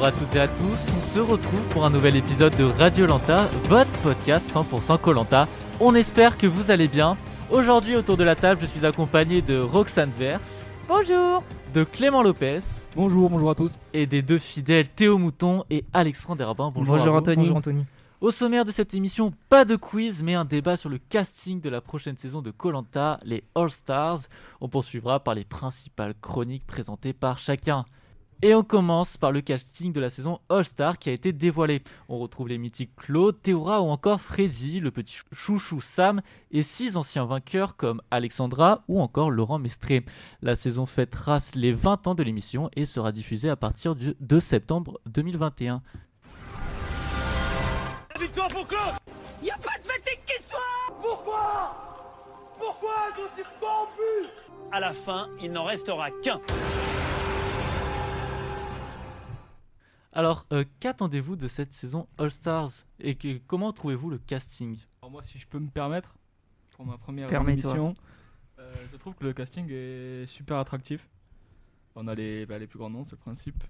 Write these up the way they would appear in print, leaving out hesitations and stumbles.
bonjour à toutes et à tous, on se retrouve pour un nouvel épisode de Radio Lanta, votre podcast 100% Koh-Lanta. On espère que vous allez bien. Aujourd'hui autour de la table, je suis accompagné de Roxane Verse. Bonjour. De Clément Lopez. Bonjour à tous. Et des deux fidèles Théo Mouton et Alexandre Herbin. Bonjour Anthony. Bonjour Anthony. Au sommaire de cette émission, pas de quiz, mais un débat sur le casting de la prochaine saison de Koh-Lanta, les All-Stars. On poursuivra par les principales chroniques présentées par chacun. Et on commence par le casting de la saison All-Star qui a été dévoilé. On retrouve les mythiques Claude, Théoura ou encore Freddy, le petit chouchou Sam et 6 anciens vainqueurs comme Alexandra ou encore Laurent Mestré. La saison fêtera les 20 ans de l'émission et sera diffusée à partir du 2 septembre 2021. La victoire pour Claude. Y'a pas de fatigue qui soit. Pourquoi je suis corrompu? À la fin, il n'en restera qu'un. Alors, qu'attendez-vous de cette saison All-Stars et comment trouvez-vous le casting? Alors moi, si je peux me permettre, pour ma première Permets-toi. émission, je trouve que le casting est super attractif. On a les plus grands noms, c'est le principe.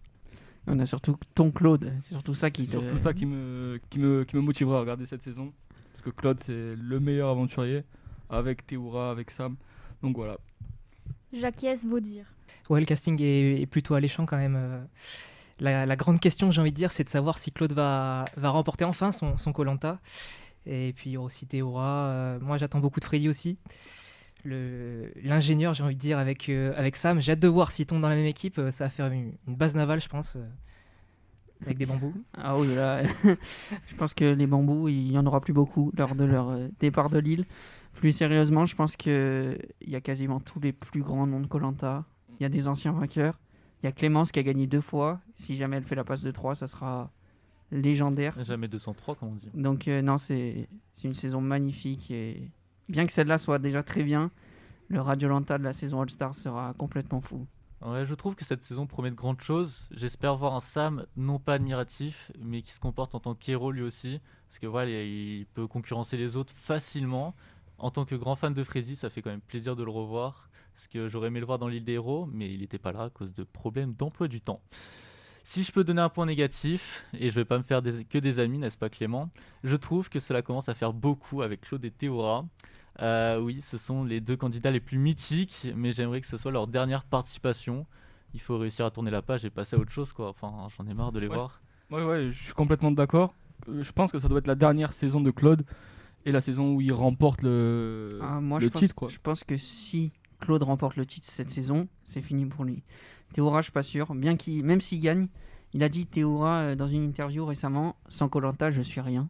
On a surtout ton Claude, c'est surtout ça qui C'est surtout ça qui me motivera à regarder cette saison. Parce que Claude, c'est le meilleur aventurier, avec Théoura, avec Sam. Donc voilà. J'acquiesce vos dires. Ouais, le casting est plutôt alléchant quand même. La grande question, j'ai envie de dire, c'est de savoir si Claude va remporter enfin son Koh-Lanta. Et puis il y aura aussi Théoura. Moi, j'attends beaucoup de Freddy aussi. L'ingénieur, j'ai envie de dire, avec Sam. J'ai hâte de voir s'ils tombent dans la même équipe. Ça va faire une base navale, je pense, avec des bambous. Ah oui, là, je pense que les bambous, il y en aura plus beaucoup lors de leur départ de l'île. Plus sérieusement, je pense qu'il y a quasiment tous les plus grands noms de Koh-Lanta. Il y a des anciens vainqueurs. Il y a Clémence qui a gagné 2 fois. Si jamais elle fait la passe de 3, ça sera légendaire. Jamais 203, comme on dit. Donc non, c'est une saison magnifique. Et bien que celle-là soit déjà très bien, le Radio Lanta de la saison All-Star sera complètement fou. Ouais, je trouve que cette saison promet de grandes choses. J'espère voir un Sam non pas admiratif, mais qui se comporte en tant qu'héros lui aussi. Parce que voilà, il peut concurrencer les autres facilement. En tant que grand fan de Freddy, ça fait quand même plaisir de le revoir. Parce que j'aurais aimé le voir dans l'île des héros, mais il n'était pas là à cause de problèmes d'emploi du temps. Si je peux donner un point négatif, et je vais pas me faire que des amis, n'est-ce pas Clément? Je trouve que cela commence à faire beaucoup avec Claude et Théoura. Oui, ce sont les deux candidats les plus mythiques, mais j'aimerais que ce soit leur dernière participation. Il faut réussir à tourner la page et passer à autre chose, quoi. Enfin, j'en ai marre de les voir. Ouais, je suis complètement d'accord. Je pense que ça doit être la dernière saison de Claude et la saison où il remporte le titre, quoi. Je pense que si Claude remporte le titre cette saison, c'est fini pour lui. Théoura, je suis pas sûr. Même s'il gagne, il a dit Théoura dans une interview récemment, sans Koh-Lanta, je suis rien.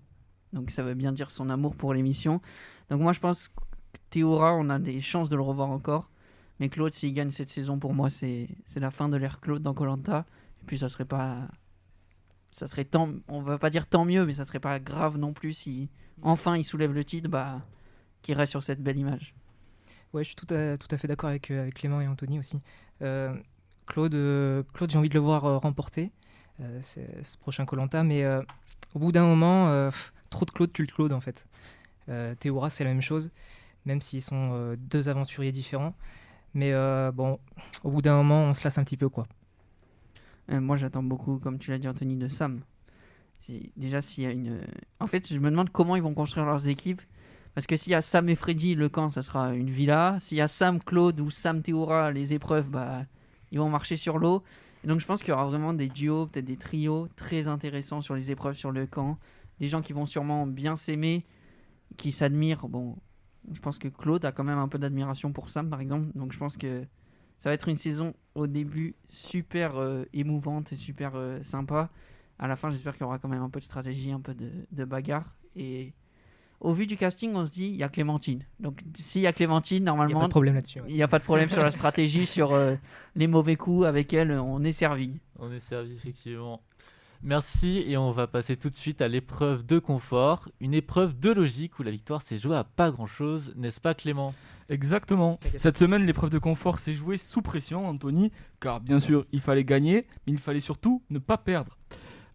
Donc ça veut bien dire son amour pour l'émission. Donc moi je pense que Théoura, on a des chances de le revoir encore. Mais Claude, s'il gagne cette saison, pour moi, c'est la fin de l'ère Claude dans Koh-Lanta. Et puis ça serait on va pas dire tant mieux, mais ça serait pas grave non plus si enfin il soulève le titre, qu'il reste sur cette belle image. Ouais, je suis tout à fait d'accord avec Clément et Anthony aussi. Claude, j'ai envie de le voir remporter ce prochain Koh-Lanta, mais au bout d'un moment, trop de Claude tue le Claude en fait. Théoura, c'est la même chose, même s'ils sont deux aventuriers différents. Mais bon, au bout d'un moment, on se lasse un petit peu, quoi. Moi, j'attends beaucoup, comme tu l'as dit, Anthony, de Sam. Déjà, s'il y a une... En fait, je me demande comment ils vont construire leurs équipes. Parce que s'il y a Sam et Freddy, le camp, ça sera une villa. S'il y a Sam, Claude ou Sam, Théoura, les épreuves, ils vont marcher sur l'eau. Et donc, je pense qu'il y aura vraiment des duos, peut-être des trios très intéressants sur les épreuves, sur le camp. Des gens qui vont sûrement bien s'aimer, qui s'admirent. Bon, je pense que Claude a quand même un peu d'admiration pour Sam, par exemple. Donc, je pense que ça va être une saison au début super émouvante et super sympa. À la fin, j'espère qu'il y aura quand même un peu de stratégie, un peu de bagarre. Et au vu du casting, on se dit, il y a Clémentine. Donc, s'il y a Clémentine, normalement, Il n'y a pas de problème là-dessus. il n'y a pas de problème sur la stratégie, sur les mauvais coups. Avec elle, on est servi. On est servi, effectivement. Merci, et on va passer tout de suite à l'épreuve de confort. Une épreuve de logique où la victoire s'est jouée à pas grand-chose, n'est-ce pas Clément? Exactement. Cette semaine, l'épreuve de confort s'est jouée sous pression, Anthony, car bien sûr, il fallait gagner, mais il fallait surtout ne pas perdre.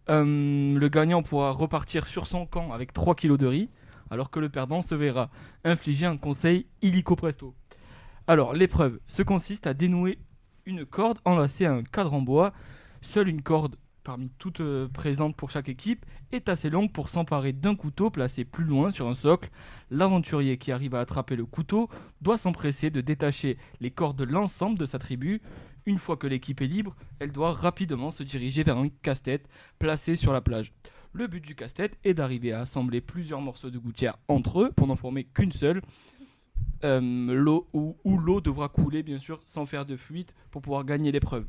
Le gagnant pourra repartir sur son camp avec 3 kilos de riz, alors que le perdant se verra infliger un conseil illico presto. Alors, l'épreuve se consiste à dénouer une corde enlacée à un cadre en bois. Seule une corde parmi toutes présentes pour chaque équipe, est assez longue pour s'emparer d'un couteau placé plus loin sur un socle. L'aventurier qui arrive à attraper le couteau doit s'empresser de détacher les cordes de l'ensemble de sa tribu. Une fois que l'équipe est libre, elle doit rapidement se diriger vers un casse-tête placé sur la plage. Le but du casse-tête est d'arriver à assembler plusieurs morceaux de gouttière entre eux pour n'en former qu'une seule. L'eau devra couler bien sûr sans faire de fuite pour pouvoir gagner l'épreuve.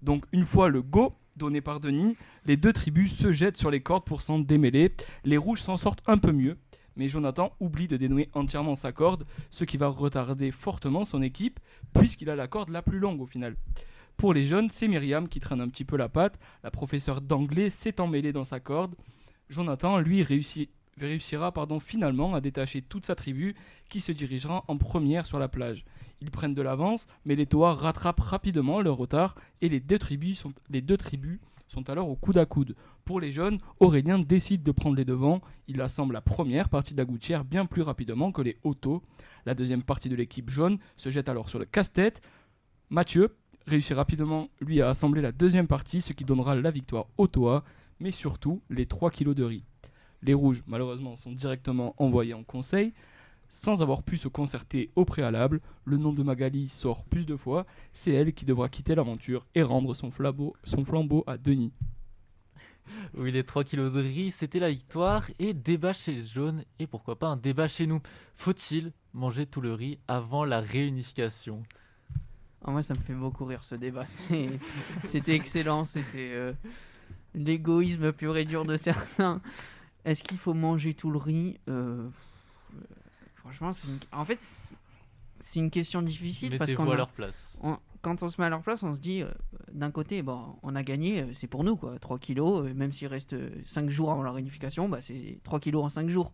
Donc une fois le go donné par Denis, les deux tribus se jettent sur les cordes pour s'en démêler. Les rouges s'en sortent un peu mieux, mais Jonathan oublie de dénouer entièrement sa corde, ce qui va retarder fortement son équipe puisqu'il a la corde la plus longue au final. Pour les jeunes, c'est Myriam qui traîne un petit peu la patte. La professeure d'anglais s'est emmêlée dans sa corde. Jonathan, lui, réussira finalement à détacher toute sa tribu qui se dirigera en première sur la plage. Ils prennent de l'avance, mais les Toa rattrapent rapidement leur retard et les deux tribus sont alors au coude à coude. Pour les jeunes, Aurélien décide de prendre les devants. Il assemble la première partie de la gouttière bien plus rapidement que les Otto. La deuxième partie de l'équipe jaune se jette alors sur le casse-tête. Mathieu réussit rapidement lui à assembler la deuxième partie, ce qui donnera la victoire aux Toa, mais surtout les 3 kilos de riz. Les rouges, malheureusement, sont directement envoyés en conseil, sans avoir pu se concerter au préalable. Le nom de Magali sort plus de fois, c'est elle qui devra quitter l'aventure et rendre son flambeau à Denis. Oui, les 3 kilos de riz, c'était la victoire. Et débat chez les jaunes, et pourquoi pas un débat chez nous. Faut-il manger tout le riz avant la réunification ? Moi, ça me fait beaucoup rire ce débat. C'était excellent, c'était l'égoïsme pur et dur de certains. Est-ce qu'il faut manger tout le riz Franchement, c'est une question difficile. Mettez-vous parce qu'on à leur place. Quand on se met à leur place, on se dit, d'un côté, on a gagné, c'est pour nous, quoi. 3 kilos, même s'il reste 5 jours avant la réunification, c'est 3 kilos en 5 jours.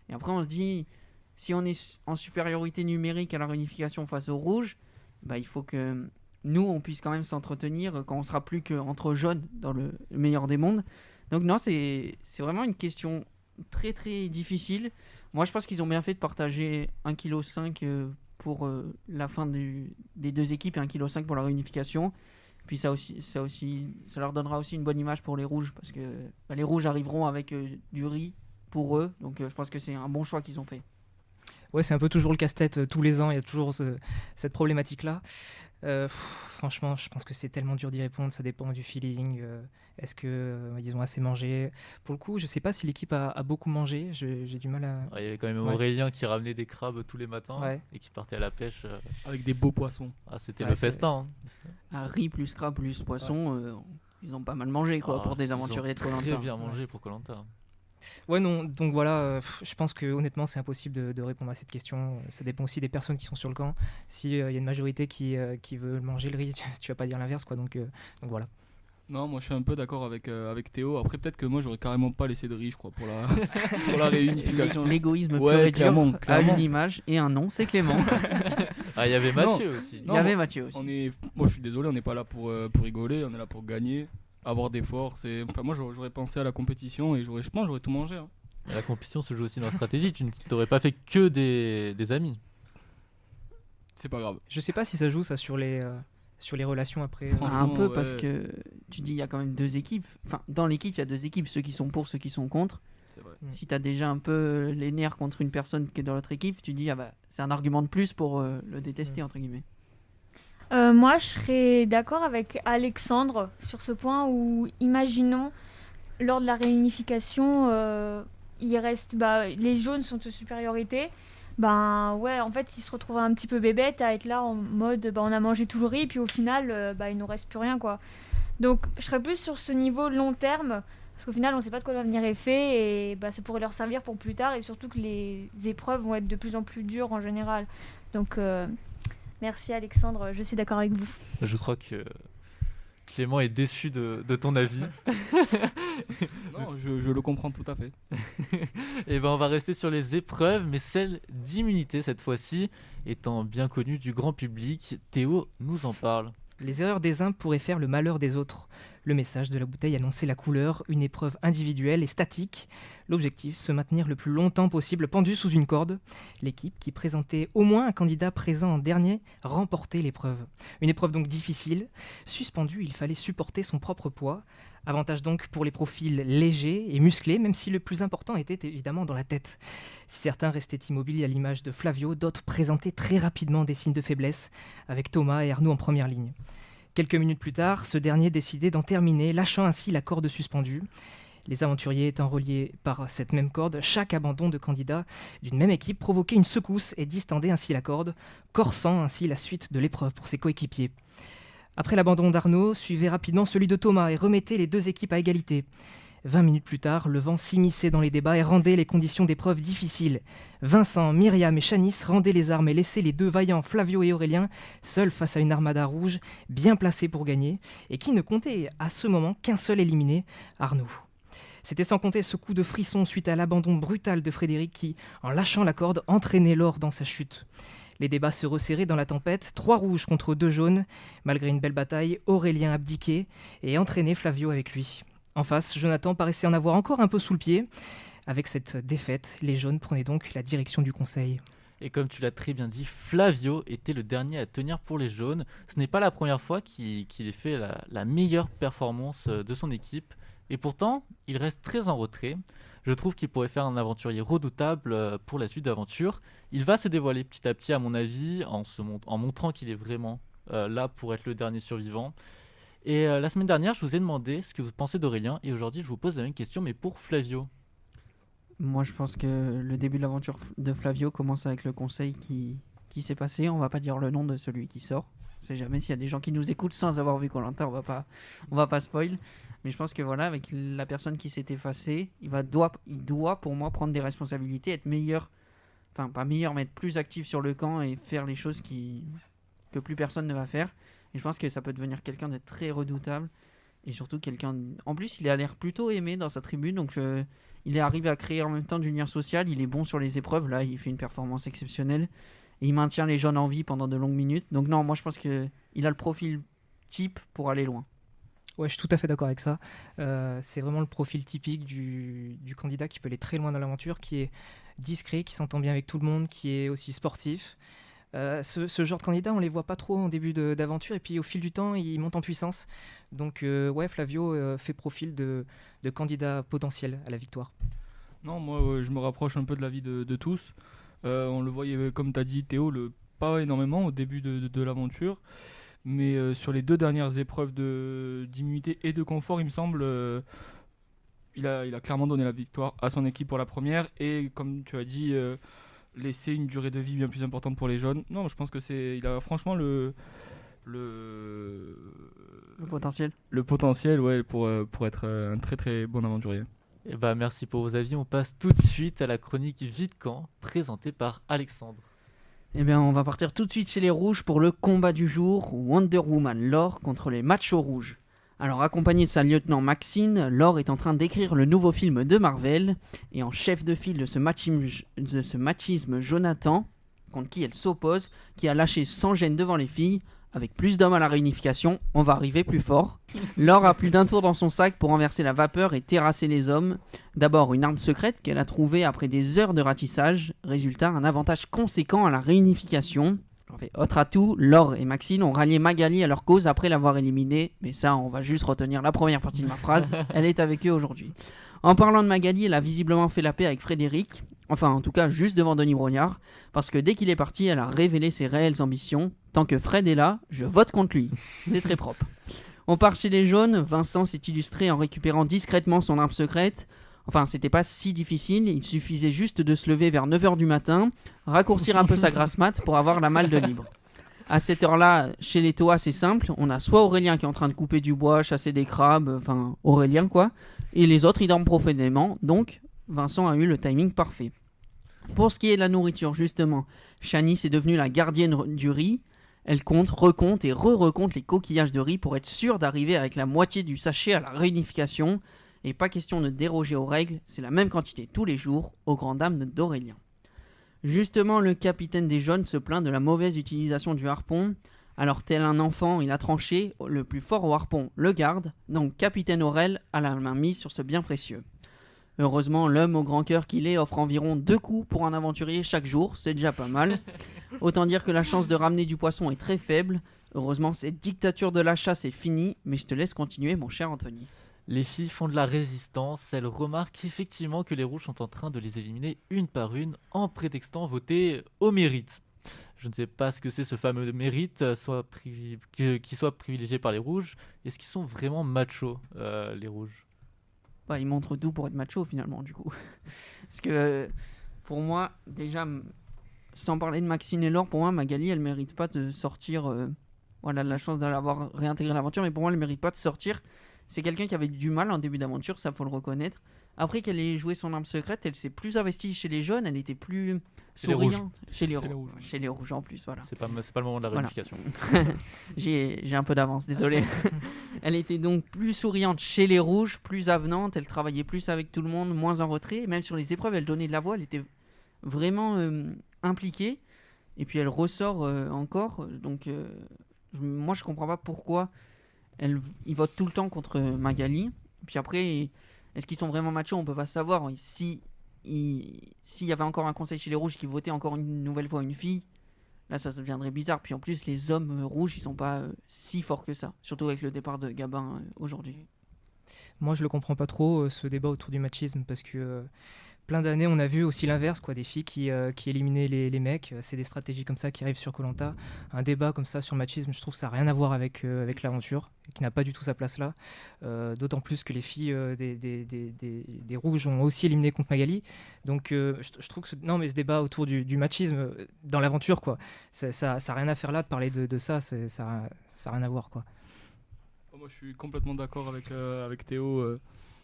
Et après, on se dit, si on est en supériorité numérique à la réunification face aux rouges, il faut que nous, on puisse quand même s'entretenir quand on sera plus qu'entre jeunes dans le meilleur des mondes. Donc non, c'est vraiment une question très très difficile. Moi, je pense qu'ils ont bien fait de partager 1,5 kg pour la fin des deux équipes et 1,5 kg pour la réunification. Puis ça leur donnera aussi une bonne image pour les rouges parce que les rouges arriveront avec du riz pour eux. Donc je pense que c'est un bon choix qu'ils ont fait. Ouais, c'est un peu toujours le casse-tête tous les ans, il y a toujours cette problématique-là. Franchement, je pense que c'est tellement dur d'y répondre, ça dépend du feeling. Est-ce qu'ils ont assez mangé ? Pour le coup, je ne sais pas si l'équipe a beaucoup mangé, j'ai du mal à... Il y avait quand même Aurélien qui ramenait des crabes tous les matins et qui partait à la pêche. Avec des beaux poissons. C'était le festin. Riz plus crabe plus poisson, ils ont pas mal mangé pour des aventuriers de Koh-Lanta. Ils ont très bien mangé pour Koh-Lanta. Ouais, non, donc voilà, je pense que honnêtement c'est impossible de répondre à cette question. Ça dépend aussi des personnes qui sont sur le camp. S'il y a une majorité qui veut manger le riz, tu vas pas dire l'inverse, quoi. Donc voilà. Non, moi je suis un peu d'accord avec Théo. Après, peut-être que moi j'aurais carrément pas laissé de riz, je crois, pour la réunification. L'égoïsme pur et dur a une image et un nom, c'est Clément. Il y avait Mathieu aussi. Il y avait Mathieu aussi. Moi je suis désolé, on n'est pas là pour rigoler, on est là pour gagner. Avoir des forces moi j'aurais pensé à la compétition et je pense que j'aurais tout mangé. La compétition se joue aussi dans la stratégie. Tu n'aurais pas fait que des amis. C'est pas grave. Je sais pas si ça joue ça sur les relations après. Un peu parce que tu dis il y a quand même deux équipes. Enfin, dans l'équipe il y a deux équipes, ceux qui sont pour, ceux qui sont contre. C'est vrai. Si tu as déjà un peu les nerfs contre une personne qui est dans l'autre équipe, tu dis c'est un argument de plus pour le détester entre guillemets. Moi, je serais d'accord avec Alexandre sur ce point où, imaginons, lors de la réunification, il reste, les jaunes sont de supériorité. En fait, ils se retrouvent un petit peu bébêtes à être là en mode, on a mangé tout le riz, puis au final, il nous reste plus rien, quoi. Donc, je serais plus sur ce niveau long terme, parce qu'au final, on ne sait pas de quoi l'avenir est fait, et ça pourrait leur servir pour plus tard, et surtout que les épreuves vont être de plus en plus dures en général. Donc... Merci Alexandre, je suis d'accord avec vous. Je crois que Clément est déçu de ton avis. Non, je le comprends tout à fait. Et on va rester sur les épreuves, mais celle d'immunité cette fois-ci, étant bien connue du grand public. Théo nous en parle. Les erreurs des uns pourraient faire le malheur des autres. Le message de la bouteille annonçait la couleur, une épreuve individuelle et statique. L'objectif, se maintenir le plus longtemps possible pendu sous une corde. L'équipe, qui présentait au moins un candidat présent en dernier, remportait l'épreuve. Une épreuve donc difficile. Suspendu, il fallait supporter son propre poids. Avantage donc pour les profils légers et musclés, même si le plus important était évidemment dans la tête. Si certains restaient immobiles à l'image de Flavio, d'autres présentaient très rapidement des signes de faiblesse, avec Thomas et Arnaud en première ligne. Quelques minutes plus tard, ce dernier décidait d'en terminer, lâchant ainsi la corde suspendue. Les aventuriers étant reliés par cette même corde, chaque abandon de candidat d'une même équipe provoquait une secousse et distendait ainsi la corde, corsant ainsi la suite de l'épreuve pour ses coéquipiers. Après l'abandon d'Arnaud, suivait rapidement celui de Thomas et remettait les deux équipes à égalité. 20 minutes plus tard, le vent s'immisçait dans les débats et rendait les conditions d'épreuve difficiles. Vincent, Myriam et Shanice rendaient les armes et laissaient les deux vaillants Flavio et Aurélien seuls face à une armada rouge, bien placée pour gagner, et qui ne comptait à ce moment qu'un seul éliminé, Arnaud. C'était sans compter ce coup de frisson suite à l'abandon brutal de Frédéric qui, en lâchant la corde, entraînait Laure dans sa chute. Les débats se resserraient dans la tempête, 3 rouges contre 2 jaunes. Malgré une belle bataille, Aurélien abdiquait et entraînait Flavio avec lui. En face, Jonathan paraissait en avoir encore un peu sous le pied. Avec cette défaite, les jaunes prenaient donc la direction du conseil. Et comme tu l'as très bien dit, Flavio était le dernier à tenir pour les jaunes. Ce n'est pas la première fois qu'il ait fait la meilleure performance de son équipe. Et pourtant, il reste très en retrait. Je trouve qu'il pourrait faire un aventurier redoutable pour la suite d'aventure. Il va se dévoiler petit à petit, à mon avis, en montrant qu'il est vraiment là pour être le dernier survivant. Et la semaine dernière, je vous ai demandé ce que vous pensez d'Aurélien. Et aujourd'hui, je vous pose la même question, mais pour Flavio. Moi, je pense que le début de l'aventure de Flavio commence avec le conseil qui s'est passé. On va pas dire le nom de celui qui sort. On sait jamais s'il y a des gens qui nous écoutent sans avoir vu Koh-Lanta, on va pas spoil. Mais je pense que voilà, avec la personne qui s'est effacée, il doit pour moi prendre des responsabilités, être meilleur, enfin pas meilleur, mais être plus actif sur le camp et faire les choses que plus personne ne va faire. Et je pense que ça peut devenir quelqu'un de très redoutable et surtout quelqu'un. En plus, il a l'air plutôt aimé dans sa tribu, donc il est arrivé à créer en même temps du lien social. Il est bon sur les épreuves. Là, il fait une performance exceptionnelle. Et il maintient les jeunes en vie pendant de longues minutes. Donc non, moi je pense qu'il a le profil type pour aller loin. Ouais, je suis tout à fait d'accord avec ça. C'est vraiment le profil typique du candidat qui peut aller très loin dans l'aventure, qui est discret, qui s'entend bien avec tout le monde, qui est aussi sportif. Ce genre de candidat, on les voit pas trop en début d'aventure, et puis au fil du temps, ils montent en puissance. Donc ouais, Flavio fait profil de candidat potentiel à la victoire. Non, moi je me rapproche un peu de l'avis de tous. On le voyait, comme tu as dit Théo, pas énormément au début de l'aventure. Mais sur les 2 dernières épreuves d'immunité et de confort, il me semble, il a clairement donné la victoire à son équipe pour la première. Et comme tu as dit, laisser une durée de vie bien plus importante pour les jeunes. Non, je pense que il a franchement le potentiel. Le potentiel, ouais, pour être un très très bon aventurier. Et merci pour vos avis. On passe tout de suite à la chronique Vide Camp, présentée par Alexandre. Eh bien, on va partir tout de suite chez les Rouges pour le combat du jour, Wonder Woman Laure contre les Machos Rouges. Alors, accompagnée de sa lieutenant Maxine, Laure est en train d'écrire le nouveau film de Marvel, et en chef de file de ce machisme Jonathan, contre qui elle s'oppose, qui a lâché sans gêne devant les filles. Avec plus d'hommes à la réunification, on va arriver plus fort. Laure a plus d'un tour dans son sac pour renverser la vapeur et terrasser les hommes. D'abord une arme secrète qu'elle a trouvée après des heures de ratissage. Résultat, un avantage conséquent à la réunification. Autre atout, Laure et Maxine ont rallié Magali à leur cause après l'avoir éliminée. Mais ça, on va juste retenir la première partie de ma phrase. Elle est avec eux aujourd'hui. En parlant de Magali, elle a visiblement fait la paix avec Frédéric. Enfin, en tout cas, juste devant Denis Brognard. Parce que dès qu'il est parti, elle a révélé ses réelles ambitions. Tant que Fred est là, je vote contre lui. C'est très propre. On part chez les jaunes. Vincent s'est illustré en récupérant discrètement son arme secrète. Enfin, c'était pas si difficile. Il suffisait juste de se lever vers 9h du matin, raccourcir un peu sa grasse mat pour avoir la malle de libre. À cette heure-là, chez les Toa, c'est simple. On a soit Aurélien qui est en train de couper du bois, chasser des crabes, enfin Aurélien quoi. Et les autres, ils dorment profondément. Donc, Vincent a eu le timing parfait. Pour ce qui est de la nourriture, justement, Shanice est devenue la gardienne du riz. Elle compte, recompte et recompte les coquillages de riz pour être sûre d'arriver avec la moitié du sachet à la réunification. Et pas question de déroger aux règles, c'est la même quantité tous les jours, aux grandes dames d'Aurélien. Justement, le capitaine des jaunes se plaint de la mauvaise utilisation du harpon. Alors tel un enfant, il a tranché, le plus fort au harpon le garde, donc Capitaine Aurel a la main mise sur ce bien précieux. Heureusement, l'homme au grand cœur qu'il est offre environ 2 coups pour un aventurier chaque jour, c'est déjà pas mal. Autant dire que la chance de ramener du poisson est très faible. Heureusement, cette dictature de la chasse est finie, mais je te laisse continuer, mon cher Anthony. Les filles font de la résistance, elles remarquent effectivement que les rouges sont en train de les éliminer une par une en prétextant voter au mérite. Je ne sais pas ce que c'est ce fameux mérite, qui soit privilégié par les rouges. Est-ce qu'ils sont vraiment machos, les rouges? Bah, il montre tout pour être macho finalement, du coup. Parce que pour moi, déjà, sans parler de Maxine et Laure, pour moi, Magali, elle mérite pas de sortir. Voilà, la chance d'avoir réintégré l'aventure, mais pour moi, elle mérite pas de sortir. C'est quelqu'un qui avait du mal en début d'aventure, ça faut le reconnaître. Après qu'elle ait joué son arme secrète, elle s'est plus investie chez les jeunes, elle était plus Chez les rouges. souriante. Chez les C'est les rouges. rouges. Chez les rouges en plus, voilà. C'est pas le moment de la Voilà. réunification. J'ai un peu d'avance, désolé. Elle était donc plus souriante chez les rouges, plus avenante, elle travaillait plus avec tout le monde, moins en retrait. Même sur les épreuves, elle donnait de la voix, elle était vraiment impliquée. Et puis elle ressort encore. Donc moi, je comprends pas pourquoi ils votent tout le temps contre Magali. Puis après, est-ce qu'ils sont vraiment machos? On peut pas savoir. S'il y avait encore un conseil chez les rouges qui votait encore une nouvelle fois une fille, là ça deviendrait bizarre. Puis en plus, les hommes rouges, ils sont pas si forts que ça. Surtout avec le départ de Gabin aujourd'hui. Moi, je le comprends pas trop, ce débat autour du machisme, parce que plein d'années, on a vu aussi l'inverse, quoi, des filles qui éliminaient les mecs. C'est des stratégies comme ça qui arrivent sur koh. Un débat comme ça sur le machisme, je trouve que ça n'a rien à voir avec l'aventure, et qui n'a pas du tout sa place là. D'autant plus que les filles des rouges ont aussi éliminé contre Magali. Donc je trouve que non, mais ce débat autour du machisme dans l'aventure, quoi, ça n'a rien à faire là de parler de ça, ça n'a rien à voir, quoi. Moi, je suis complètement d'accord avec Théo.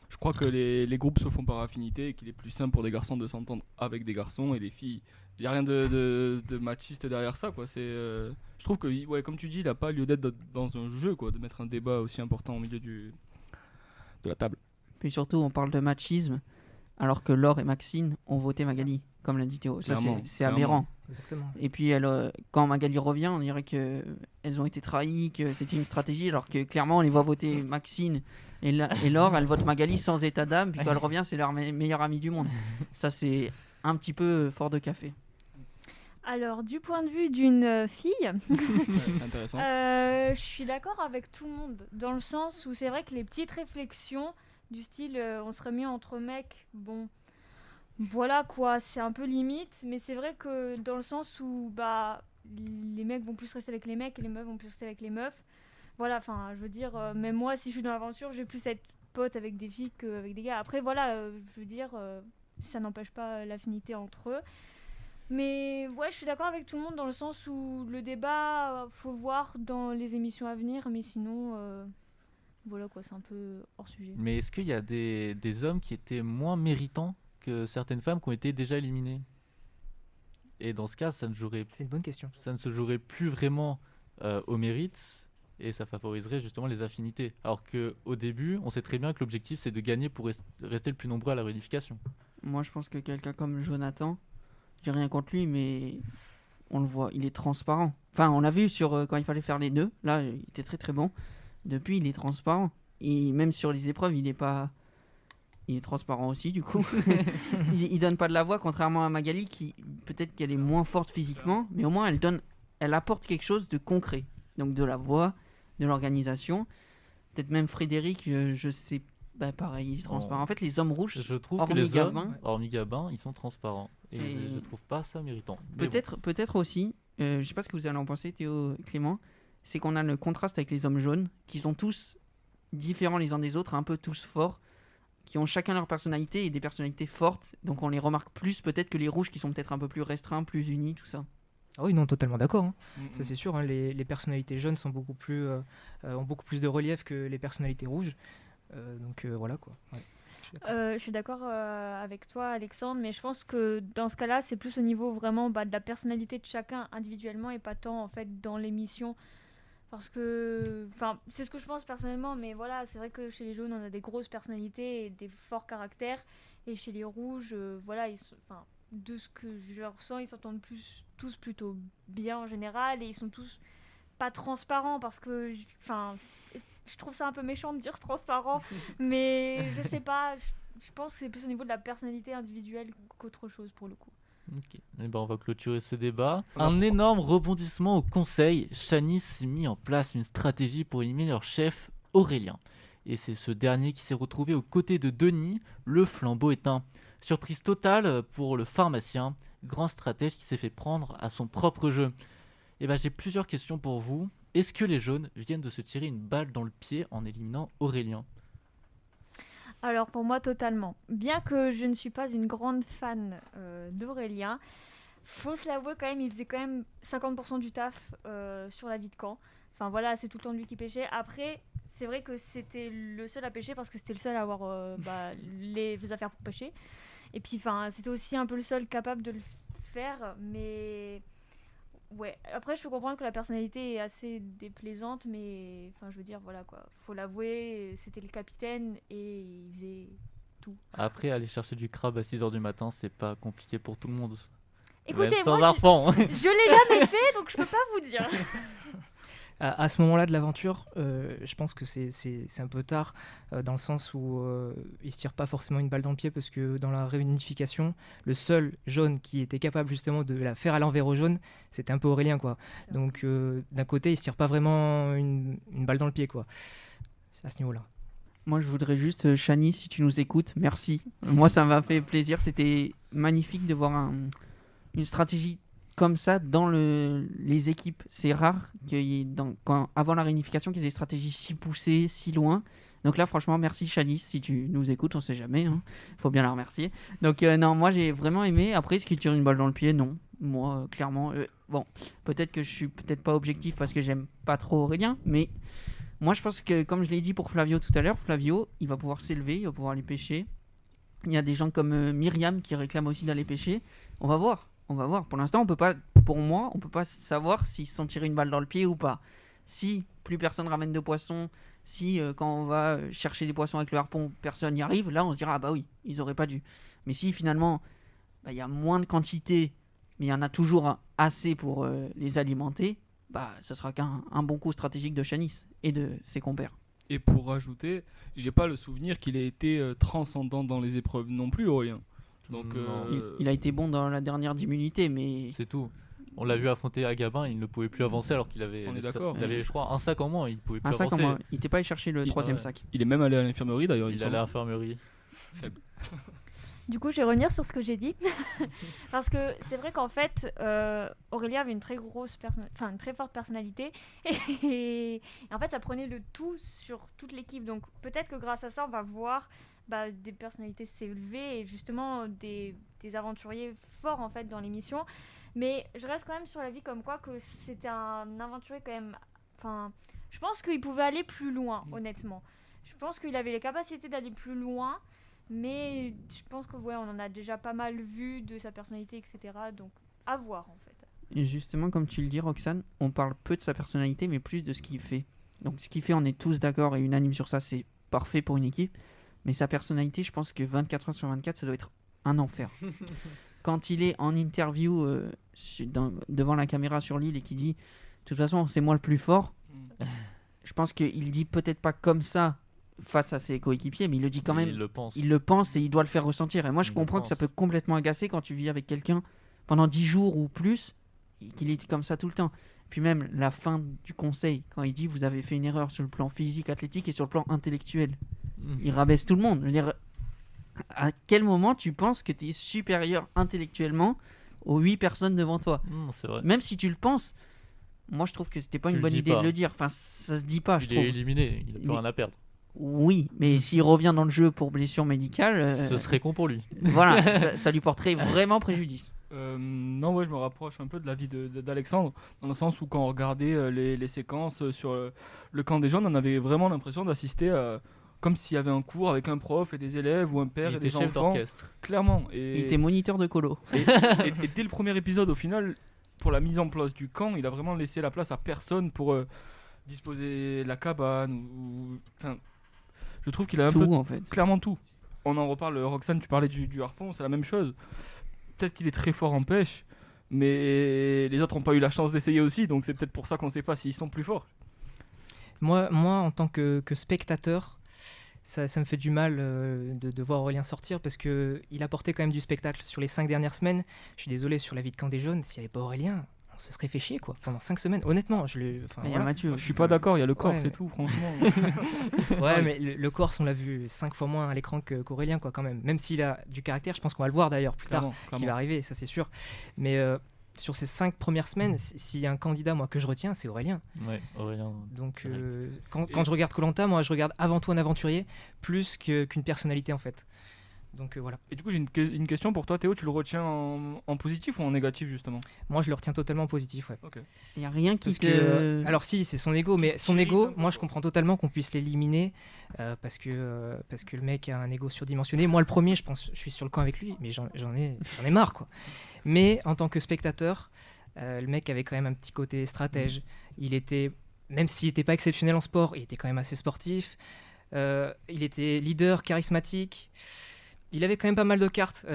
Je crois que les groupes se font par affinité et qu'il est plus simple pour des garçons de s'entendre avec des garçons et des filles. Il n'y a rien de machiste derrière ça, quoi. Je trouve que, ouais, comme tu dis, il n'a pas lieu d'être dans un jeu, quoi, de mettre un débat aussi important au milieu de la table. Puis surtout, on parle de machisme, alors que Laure et Maxine ont voté Magali, comme l'a dit Théo. Ça, Clairement, c'est aberrant. Exactement. Et puis, quand Magali revient, on dirait qu'elles ont été trahies, que c'était une stratégie, alors que clairement, on les voit voter Maxine et Laure, elles votent Magali sans état d'âme, puis quand elle revient, c'est leur meilleure amie du monde. Ça, c'est un petit peu fort de café. Alors, du point de vue d'une fille, C'est intéressant. je suis d'accord avec tout le monde, dans le sens où c'est vrai que les petites réflexions du style on serait mieux entre mecs, bon, voilà quoi, c'est un peu limite, mais c'est vrai que dans le sens où bah, les mecs vont plus rester avec les mecs et les meufs vont plus rester avec les meufs. Voilà, enfin, je veux dire, même moi, si je suis dans l'aventure, je vais plus être pote avec des filles qu'avec des gars. Après, voilà, je veux dire, ça n'empêche pas l'affinité entre eux. Mais ouais, je suis d'accord avec tout le monde dans le sens où le débat, faut voir dans les émissions à venir, mais sinon, voilà quoi, c'est un peu hors sujet. Mais est-ce qu'il y a des hommes qui étaient moins méritants que certaines femmes qui ont été déjà éliminées? Et dans ce cas, ça ne C'est une bonne question. se jouerait plus vraiment au mérite et ça favoriserait justement les affinités. Alors qu'au début, on sait très bien que l'objectif c'est de gagner pour rester le plus nombreux à la réunification. Moi, je pense que quelqu'un comme Jonathan, j'ai rien contre lui, mais on le voit, il est transparent. Enfin, on l'a vu quand il fallait faire les nœuds, là, il était très très bon. Depuis, il est transparent. Et même sur les épreuves, il est transparent aussi, du coup. il donne pas de la voix, contrairement à Magali, qui peut-être qu'elle est moins forte physiquement, mais au moins elle apporte quelque chose de concret. Donc de la voix, de l'organisation. Peut-être même Frédéric, je sais, bah pareil, il est transparent. En fait, les hommes rouges, Je trouve que hormis les hommes, Gabin, hormis Gabin, ils sont transparents. Et C'est- je trouve pas ça méritant. Mais peut-être aussi, je sais pas ce que vous allez en penser, Théo, Clément, c'est qu'on a le contraste avec les hommes jaunes, qui sont tous différents les uns des autres, un peu tous forts, qui ont chacun leur personnalité et des personnalités fortes, donc on les remarque plus peut-être que les rouges qui sont peut-être un peu plus restreints, plus unis, tout ça. Ah oui, non, totalement d'accord, hein. Mm, Ça mm. c'est sûr, hein, les personnalités jeunes sont ont beaucoup plus de relief que les personnalités rouges. Donc voilà quoi. Ouais, je suis d'accord. Je suis d'accord avec toi, Alexandre, mais je pense que dans ce cas-là, c'est plus au niveau vraiment de la personnalité de chacun individuellement et pas tant en fait dans l'émission. Parce que, enfin, c'est ce que je pense personnellement, mais voilà, c'est vrai que chez les jaunes, on a des grosses personnalités et des forts caractères, et chez les rouges, voilà, enfin, de ce que je ressens, ils s'entendent tous plutôt bien en général, et ils sont tous pas transparent parce que, enfin, je trouve ça un peu méchant de dire transparent, mais je sais pas. Je pense que c'est plus au niveau de la personnalité individuelle qu'autre chose pour le coup. Ok. Eh ben, on va clôturer ce débat. Un énorme rebondissement au conseil. Shani s'est mis en place une stratégie pour éliminer leur chef Aurélien. Et c'est ce dernier qui s'est retrouvé aux côtés de Denis, le flambeau éteint. Surprise totale pour le pharmacien, grand stratège qui s'est fait prendre à son propre jeu. Et ben, j'ai plusieurs questions pour vous. Est-ce que les jaunes viennent de se tirer une balle dans le pied en éliminant Aurélien ? Alors pour moi totalement. Bien que je ne suis pas une grande fan d'Aurélien, faut se l'avouer quand même, il faisait quand même 50% du taf sur la vie de camp. Enfin voilà, c'est tout le temps lui qui pêchait. Après, c'est vrai que c'était le seul à pêcher parce que c'était le seul à avoir les affaires pour pêcher. Et puis enfin, c'était aussi un peu le seul capable de le faire, mais ouais. Après, je peux comprendre que la personnalité est assez déplaisante, mais enfin, je veux dire, voilà quoi. Faut l'avouer, c'était le capitaine et il faisait tout. Après, aller chercher du crabe à 6h du matin, c'est pas compliqué pour tout le monde. Écoutez, Même sans moi, arpent. je l'ai jamais fait, donc je peux pas vous dire. À ce moment-là de l'aventure, je pense que c'est un peu tard, dans le sens où il se tire pas forcément une balle dans le pied, parce que dans la réunification, le seul jaune qui était capable justement de la faire à l'envers au jaune, c'était un peu Aurélien, quoi. Donc d'un côté, il se tire pas vraiment une balle dans le pied, quoi. C'est à ce niveau-là. Moi, je voudrais juste, Shani, si tu nous écoutes, merci. Moi, ça m'a fait plaisir. C'était magnifique de voir une stratégie comme ça dans les équipes. C'est rare qu'il y ait, avant la réunification, qu'il y ait des stratégies si poussées, si loin. Donc là, franchement, merci Shani, si tu nous écoutes, on sait jamais. Faut bien la remercier. Donc non, moi, j'ai vraiment aimé. Après, est-ce qu'il tire une balle dans le pied ? Non. Moi, clairement, bon, peut-être que je suis peut-être pas objectif parce que j'aime pas trop Aurélien, mais moi, je pense que, comme je l'ai dit pour Flavio tout à l'heure, Flavio, il va pouvoir s'élever, il va pouvoir aller pêcher. Il y a des gens comme Myriam qui réclament aussi d'aller pêcher. On va voir. Pour l'instant, on peut pas savoir s'ils se sont tirés une balle dans le pied ou pas. Si plus personne ramène de poissons, si quand on va chercher des poissons avec le harpon, personne n'y arrive, là, on se dira, ah bah oui, ils auraient pas dû. Mais si finalement, il y a moins de quantité, mais il y en a toujours assez pour les alimenter, ça sera qu'un bon coup stratégique de Shanice et de ses compères. Et pour rajouter, j'ai pas le souvenir qu'il ait été transcendant dans les épreuves non plus, Aurélien. Donc, il a été bon dans la dernière d'immunité, mais C'est tout. On l'a vu affronter Agabin, il ne pouvait plus avancer alors qu'il avait, On est d'accord. il avait, je crois, un sac en moins, il pouvait plus un sac en avancer. moins. Il n'était pas allé chercher le troisième ouais. sac. il est même allé à l'infirmerie d'ailleurs. Il allait à l'infirmerie. Du coup, je vais revenir sur ce que j'ai dit. Parce que c'est vrai qu'en fait, Aurélien avait une très une très forte personnalité. Et en fait, ça prenait le tout sur toute l'équipe. Donc peut-être que grâce à ça, on va voir des personnalités s'élever et justement des aventuriers forts en fait dans l'émission. Mais je reste quand même sur l'avis comme quoi que c'était un aventurier quand même... Enfin, je pense qu'il pouvait aller plus loin, honnêtement. Je pense qu'il avait les capacités d'aller plus loin. Mais je pense que on en a déjà pas mal vu de sa personnalité, etc. Donc à voir en fait. Et justement, comme tu le dis, Roxane, on parle peu de sa personnalité, mais plus de ce qu'il fait. Donc ce qu'il fait, on est tous d'accord et unanimes sur ça, c'est parfait pour une équipe. Mais sa personnalité, je pense que 24 heures sur 24, ça doit être un enfer. Quand il est en interview devant la caméra sur l'île et qu'il dit « De toute façon, c'est moi le plus fort », je pense qu'il dit peut-être pas comme ça face à ses coéquipiers, mais il le dit quand même. Il le pense. Il le pense et il doit le faire ressentir. Et moi, je Il comprends le que ça pense. peut complètement agacer quand tu vis avec quelqu'un pendant 10 jours ou plus, et qu'il est comme ça tout le temps. Puis même la fin du conseil, quand il dit vous avez fait une erreur sur le plan physique, athlétique et sur le plan intellectuel. Il rabaisse tout le monde. Je veux dire, à quel moment tu penses que tu es supérieur intellectuellement aux 8 personnes devant toi ? C'est vrai. Même si tu le penses, moi je trouve que c'était pas Tu une le bonne dis idée pas. de le dire. Enfin, ça se dit pas, je Il trouve. est éliminé, il n'a plus Mais- rien à perdre. Oui, mais s'il revient dans le jeu pour blessure médicale, Ce serait con pour lui. voilà, ça lui porterait vraiment préjudice. Non, ouais, je me rapproche un peu de l'avis d'Alexandre, dans le sens où quand on regardait les séquences sur le camp des jeunes, on avait vraiment l'impression d'assister à, comme s'il y avait un cours avec un prof et des élèves ou un père Il et était des chef enfants. d'orchestre. Clairement. Il était moniteur de colo. Et dès le premier épisode, au final, pour la mise en place du camp, il a vraiment laissé la place à personne pour disposer la cabane. Enfin, je trouve qu'il a un peu Tout en fait. clairement tout. On en reparle, Roxane, tu parlais du harpon, c'est la même chose. Peut-être qu'il est très fort en pêche, mais les autres n'ont pas eu la chance d'essayer aussi, donc c'est peut-être pour ça qu'on ne sait pas s'ils sont plus forts. Moi, en tant que spectateur, ça me fait du mal de voir Aurélien sortir parce qu'il apportait quand même du spectacle sur les 5 dernières semaines. Je suis désolé, sur la vie de Camp des Jaunes, s'il n'y avait pas Aurélien, on se serait fait chier quoi. Pendant 5 semaines. Honnêtement, Il y a Mathieu. Je suis pas d'accord, il y a le corps, Ouais, c'est mais- tout, franchement. Ouais, mais le Corse, on l'a vu 5 fois moins à l'écran qu'Aurélien, quoi, quand même. Même s'il a du caractère, je pense qu'on va le voir d'ailleurs plus tard, Clairement, qui va clairement. arriver, ça c'est sûr. Mais sur ces 5 premières semaines, s'il y a un candidat, moi, que je retiens, c'est Aurélien. Ouais, Aurélien. Donc, Direct. quand je regarde koh, moi, je regarde avant tout un aventurier, plus qu'une personnalité, en fait. Donc, voilà. Et du coup, j'ai une question pour toi, Théo, tu le retiens en positif ou en négatif, justement? Moi, je le retiens totalement positif, ouais. Il n'y a rien qui Parce te. que, alors si, c'est son ego, mais son Tu ego, l'irrites un peu, moi je quoi. comprends totalement qu'on puisse l'éliminer parce que le mec a un ego surdimensionné. Moi le premier, je pense, je suis sur le camp avec lui, mais j'en ai marre quoi. Mais en tant que spectateur, le mec avait quand même un petit côté stratège. Il était, même s'il n'était pas exceptionnel en sport, il était quand même assez sportif. Il était leader, charismatique. Il avait quand même pas mal de cartes,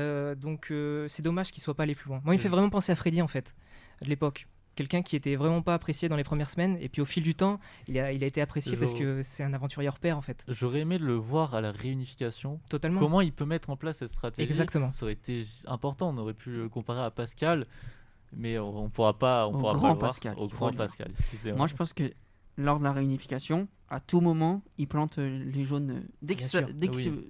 donc c'est dommage qu'il soit pas allé plus loin. Moi, il me fait vraiment penser à Freddy en fait, de l'époque. Quelqu'un qui était vraiment pas apprécié dans les premières semaines, et puis au fil du temps, il a été apprécié parce que c'est un aventurier hors pair en fait. J'aurais aimé le voir à la réunification. Totalement. Comment il peut mettre en place cette stratégie? Exactement. Ça aurait été important. On aurait pu le comparer à Pascal, mais on pourra pas. On Au pourra grand pas le voir. Pascal, Au il faut grand le dire. Pascal. Excusez-moi. Moi, je pense que lors de la réunification, à tout moment, il plante les jaunes. Dès que, Bien ça- sûr. dès que Oui.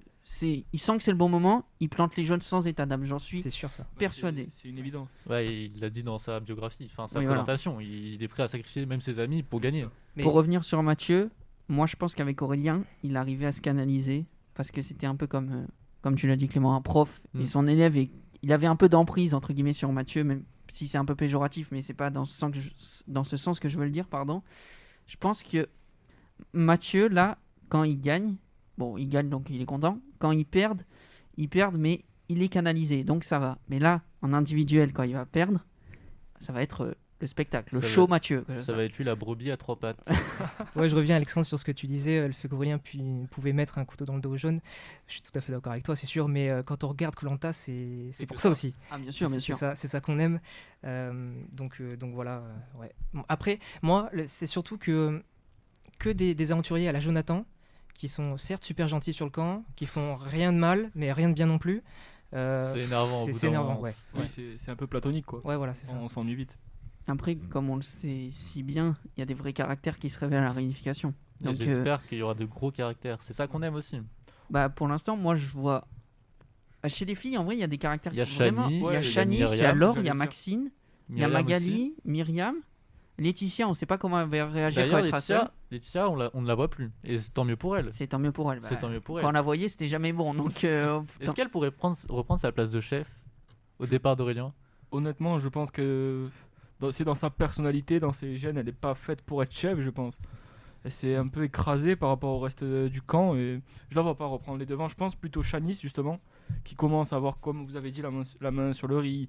il sent que c'est le bon moment, il plante les jaunes sans état d'âme. J'en suis C'est sûr ça. persuadé. C'est une évidence. Ouais, il l'a dit dans sa biographie, enfin sa Oui, voilà. présentation. Il est prêt à sacrifier même ses amis pour gagner. Mais Pour revenir sur Mathieu, moi je pense qu'avec Aurélien, il arrivait à se canaliser parce que c'était un peu comme tu l'as dit Clément, un prof Mm. et son élève, il avait un peu d'emprise entre guillemets sur Mathieu, même si c'est un peu péjoratif, mais c'est pas dans ce sens que je veux le dire, pardon. Je pense que Mathieu, là, quand il gagne, bon, il gagne donc il est content. Quand il perd, mais il est canalisé, donc ça va. Mais là, en individuel, quand il va perdre, ça va être le spectacle, le Ça show va- Mathieu. Ça va être lui la brebis à 3 pattes. ouais, je reviens Alexandre sur ce que tu disais, le fait qu'Aurélien pouvait mettre un couteau dans le dos aux jaunes. Je suis tout à fait d'accord avec toi, c'est sûr, mais quand on regarde koh, c'est pour que ça ça. aussi. Ah bien sûr, bien sûr. C'est ça qu'on aime. Donc voilà. Ouais. Bon, après, moi, c'est surtout que des aventuriers à la Jonathan, qui sont certes super gentils sur le camp, qui font rien de mal, mais rien de bien non plus. C'est énervant. au bout C'est d'un énervant, moment. ouais. Oui, c'est un peu platonique, quoi. Ouais, voilà, c'est ça. On s'ennuie vite. Après, comme on le sait si bien, il y a des vrais caractères qui se révèlent à la réunification. Et Donc, j'espère qu'il y aura de gros caractères. C'est ça qu'on aime aussi. bah, pour l'instant, moi, je vois. Chez les filles, en vrai, il y a des caractères Il y a vraiment. Shanice, Il y ouais, a il y a Shanice, il y a Myriam, Laure, il y j'allais a dire. Maxine, il y a Myriam aussi. Magali, Myriam, Laetitia. On ne sait pas comment elle va réagir quand D'ailleurs, elle sera seule. Laetitia, on ne la voit plus. Et c'est tant mieux pour elle. C'est tant mieux pour elle. C'est tant mieux pour Quand on elle. la voyait, c'était jamais bon. Donc, Est-ce qu'elle pourrait reprendre sa place de chef au départ d'Aurélien? Honnêtement, je pense que c'est dans sa personnalité, dans ses gènes, elle n'est pas faite pour être chef, je pense. Elle s'est un peu écrasée par rapport au reste du camp et je la vois pas reprendre les devants. Je pense plutôt Shanice, justement, qui commence à avoir, comme vous avez dit, la main sur le riz,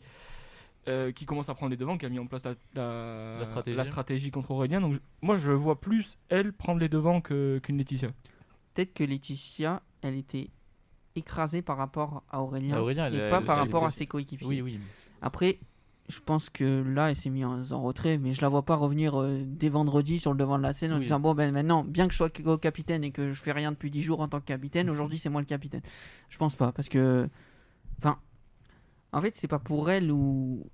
qui commence à prendre les devants, qui a mis en place la stratégie contre Aurélien. Donc moi, je vois plus elle prendre les devants qu'une Laetitia. peut-être que Laetitia, elle était écrasée par rapport à Aurélien, Aurélien, et elle- pas elle- par elle rapport à était- ses coéquipiers. Oui, oui. Après, je pense que là, elle s'est mise en retrait, mais je la vois pas revenir dès vendredi sur le devant de la scène en Oui. disant bon ben maintenant, bien que je sois co-capitaine et que je fais rien depuis 10 jours en tant que capitaine, aujourd'hui c'est moi le capitaine. Je pense pas parce que, enfin, en fait c'est pas pour elle ou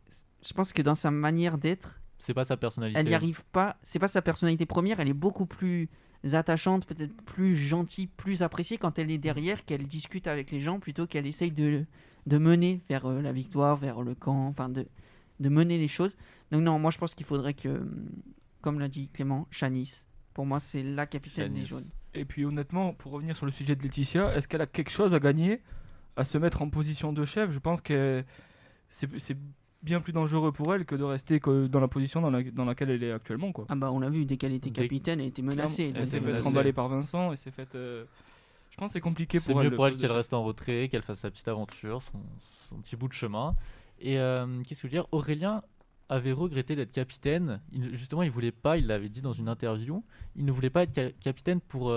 je pense que dans sa manière d'être, C'est pas sa personnalité. elle n'y arrive pas. C'est pas sa personnalité première. Elle est beaucoup plus attachante, peut-être plus gentille, plus appréciée quand elle est derrière, qu'elle discute avec les gens plutôt qu'elle essaye de mener vers la victoire, vers le camp, enfin de mener les choses. Donc non, moi je pense qu'il faudrait que, comme l'a dit Clément, Shanice, pour moi c'est la capitaine des Shanice. jaunes. Et puis honnêtement, pour revenir sur le sujet de Laetitia, est-ce qu'elle a quelque chose à gagner à se mettre en position de chef? Je pense que c'est bien plus dangereux pour elle que de rester dans la position dans laquelle elle est actuellement, quoi. Ah bah on l'a vu, dès qu'elle était Dès- capitaine, elle était menacée. Elle Elle s'est était fait menacée. remballer par Vincent et s'est fait. Je pense que c'est compliqué C'est pour elle. mieux pour elle le qu'elle poste de reste en retrait, qu'elle fasse sa petite aventure, son petit bout de chemin. Et qu'est-ce que je veux dire? Aurélien avait regretté d'être capitaine. Justement, il voulait pas, il l'avait dit dans une interview, il ne voulait pas être capitaine pour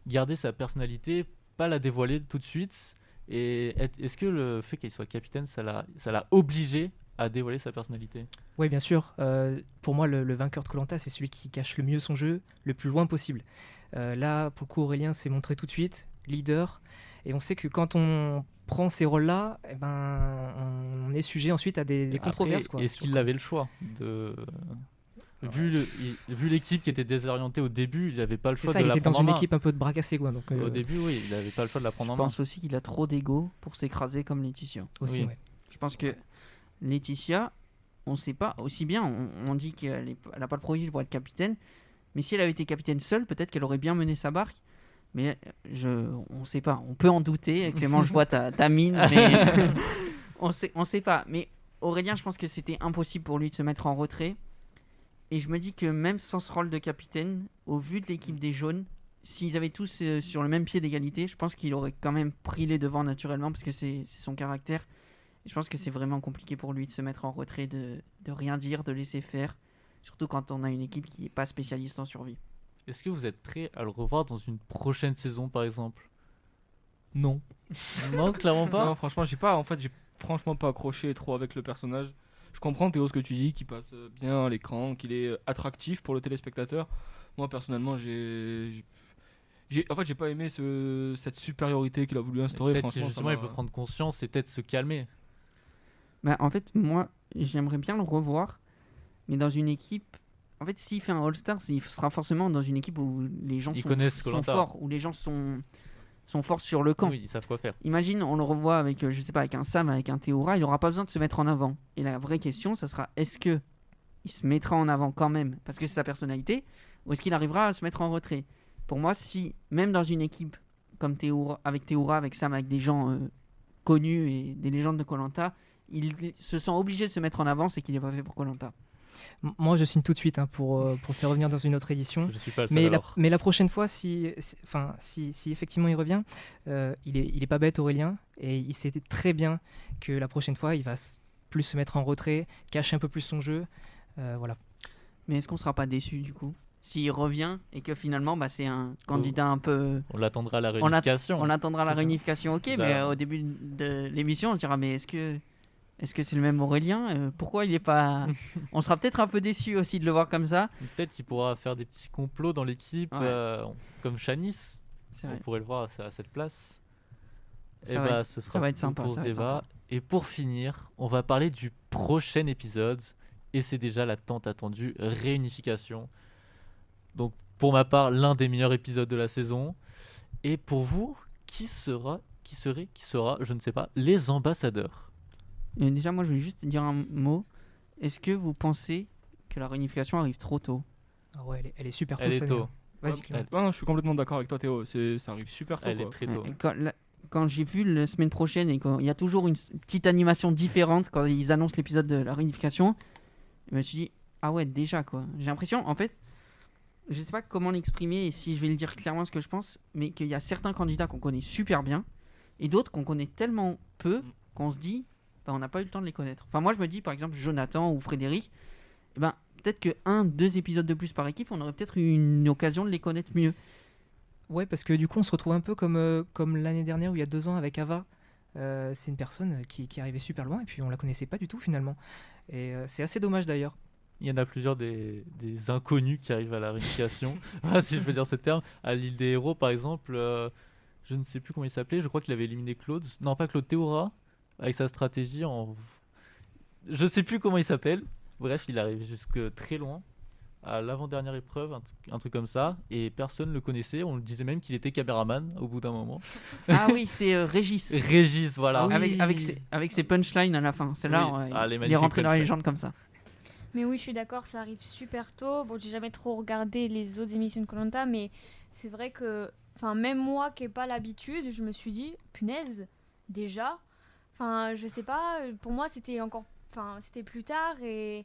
garder sa personnalité, pas la dévoiler tout de suite. Et est-ce que le fait qu'il soit capitaine, ça l'a obligé à dévoiler sa personnalité. Oui, bien sûr. Pour moi, le vainqueur de koh-Lanta, c'est celui qui cache le mieux son jeu, le plus loin possible. Là, pour le coup, Aurélien s'est montré tout de suite, leader. Et on sait que quand on prend ces rôles-là, eh ben, on est sujet ensuite à des Après, controverses. Quoi. Est-ce qu'il avait le choix de... Vu l'équipe qui était désorientée au début, il n'avait pas le C'est choix ça, de il la était dans prendre en une main. équipe un peu de bras cassés. Quoi, donc, Au début, oui, il n'avait pas le choix de la prendre Je en main. pense aussi qu'il a trop d'ego pour s'écraser comme Laetitia. aussi, oui. ouais. Je pense que Laetitia, on sait pas, aussi bien, on dit qu'elle n'a pas le profil pour être capitaine, mais si elle avait été capitaine seule, peut-être qu'elle aurait bien mené sa barque. Mais on sait pas, on peut en douter. Clément, je vois ta mine, mais on sait pas. Mais Aurélien, je pense que c'était impossible pour lui de se mettre en retrait. Et je me dis que même sans ce rôle de capitaine, au vu de l'équipe des jaunes, s'ils avaient tous sur le même pied d'égalité, je pense qu'il aurait quand même pris les devants naturellement parce que c'est son caractère. Et je pense que c'est vraiment compliqué pour lui de se mettre en retrait, de rien dire, de laisser faire. Surtout quand on a une équipe qui n'est pas spécialiste en survie. Est-ce que vous êtes prêt à le revoir dans une prochaine saison, par exemple? Non. Non, clairement pas. Non, franchement, j'ai franchement pas accroché trop avec le personnage. Je comprends Théo ce que tu dis, qu'il passe bien à l'écran, qu'il est attractif pour le téléspectateur. Moi personnellement, en fait, j'ai pas aimé cette supériorité qu'il a voulu instaurer. Peut-être que Franchement, justement, il peut prendre conscience et peut-être se calmer. Bah, en fait, moi, j'aimerais bien le revoir, mais dans une équipe. En fait, s'il fait un All-Star, il sera forcément dans une équipe où les gens Ils sont connaissent Koh-Lanta. forts, où les gens sont forts sur le camp. Oui, ils savent quoi faire. Imagine, on le revoit avec, je sais pas, avec un Sam, avec un Théora, il n'aura pas besoin de se mettre en avant. Et la vraie question, ça sera, est-ce que il se mettra en avant quand même, parce que c'est sa personnalité, ou est-ce qu'il arrivera à se mettre en retrait? Pour moi, si, même dans une équipe comme Théora, avec Sam, avec des gens connus et des légendes de koh-Lanta, il se sent obligé de se mettre en avant, c'est qu'il n'est pas fait pour koh-Lanta. Moi, je signe tout de suite pour le faire revenir dans une autre édition. Je suis pas le seul Mais alors. la prochaine fois, si effectivement il revient, il est pas bête Aurélien, et il sait très bien que la prochaine fois, il va plus se mettre en retrait, cacher un peu plus son jeu. Voilà. Mais est-ce qu'on sera pas déçu du coup s'il revient et que finalement c'est un candidat un peu... On l'attendra à la On réunification. attendra la C'est ça. réunification, ok, Ça- mais au début de l'émission on se dira mais est-ce que c'est le même Aurélien? Pourquoi il est pas... On sera peut-être un peu déçu aussi de le voir comme ça. Peut-être qu'il pourra faire des petits complots dans l'équipe, Ouais. Comme Shanice. C'est On vrai. pourrait le voir à cette place. Ça Et va bah, être- ce ça sera va être tout sympa, pour ça ce va être débat. sympa. Et pour finir, on va parler du prochain épisode. Et c'est déjà la tant attendue réunification. Donc, pour ma part, l'un des meilleurs épisodes de la saison. Et pour vous, qui sera, je ne sais pas, les ambassadeurs? Déjà moi je vais juste dire un mot. Est-ce que vous pensez que la réunification arrive trop tôt? Ah ouais, elle est super tôt. Elle est Samir. tôt. Vas-y, Clément. Non, je suis complètement d'accord avec toi, Théo. Ça arrive super tôt. Elle est quoi. très tôt. Quand j'ai vu la semaine prochaine et quand il y a toujours une petite animation différente quand ils annoncent l'épisode de la réunification, je me suis dit ah ouais déjà quoi. J'ai l'impression en fait, je sais pas comment l'exprimer et si je vais le dire clairement ce que je pense, mais qu'il y a certains candidats qu'on connaît super bien et d'autres qu'on connaît tellement peu qu'on se dit bah, on n'a pas eu le temps de les connaître. Enfin moi je me dis par exemple Jonathan ou Frédéric, eh ben peut-être que 1-2 épisodes de plus par équipe, on aurait peut-être eu une occasion de les connaître mieux. Ouais, parce que du coup, on se retrouve un peu comme l'année dernière ou il y a 2 ans avec Ava. C'est une personne qui arrivait super loin et puis on la connaissait pas du tout finalement. Et c'est assez dommage d'ailleurs. Il y en a plusieurs des inconnus qui arrivent à la réunification, si je peux dire ce terme. À l'île des héros, par exemple, je ne sais plus comment il s'appelait, je crois qu'il avait éliminé Claude. Non, pas Claude, Théora, avec sa stratégie en... Je ne sais plus comment il s'appelle. Bref, il arrive jusque très loin, à l'avant-dernière épreuve, un truc comme ça, et personne ne le connaissait. On le disait même qu'il était caméraman au bout d'un moment. Ah oui, c'est Régis. Régis, voilà. Ah oui. Avec ses punchlines à la fin. Celle-là, Oui. ouais, Ah, les il est magnifiques rentré dans la punchlines. légende comme ça. Mais oui, je suis d'accord, ça arrive super tôt. Bon, j'ai jamais trop regardé les autres émissions de koh-Lanta, mais c'est vrai que, enfin, même moi qui n'ai pas l'habitude, je me suis dit, punaise, déjà. Enfin, je sais pas, pour moi c'était c'était plus tard et